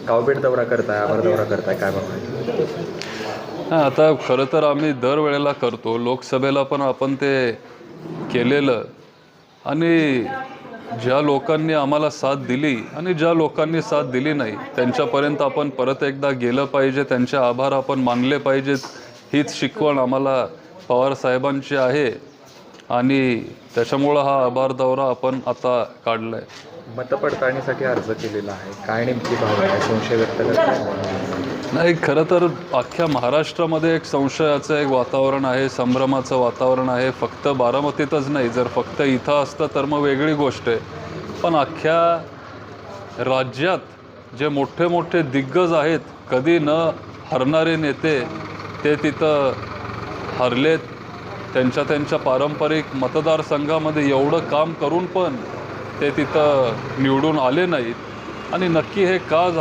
गावभेट दौरा करताय, आभार दौरा करताय, काय भावना? हां, आता खरं तर आम्ही दरवेळेला करतो. लोकसभेला पण आपण ते केलेलं आणि ज्या लोकांनी आम्हाला साथ दिली आणि ज्या लोकांनी साथ दिली नाही त्यांच्यापर्यंत आपण परत एकदा गेलं पाहिजे, त्यांचे आभार आपण मानले पाहिजेत. हीच शिकवण आम्हाला पवार साहेबांची आहे आणि त्याच्यामुळं हा आभार दौरा आपण आता काढला आहे. मतपडताळणीसाठी अर्ज केलेला आहे, काय नेमकी भावना आहे, संशय व्यक्त करताय? नाही, खरं तर अख्ख्या महाराष्ट्रामध्ये एक संशयाचं एक वातावरण आहे, संभ्रमाचं वातावरण आहे. फक्त बारामतीतच नाही, जर फक्त इथं असतं तर मग वेगळी गोष्ट आहे. पण अख्ख्या राज्यात जे मोठे मोठे दिग्गज आहेत, कधी न हरणारे नेते, ते तिथं हरलेत. त्यांच्या त्यांच्या पारंपरिक मतदारसंघामध्ये एवढं काम करून पण ते तिथं निवडून आले नाहीत. आणि नक्की हे का झालं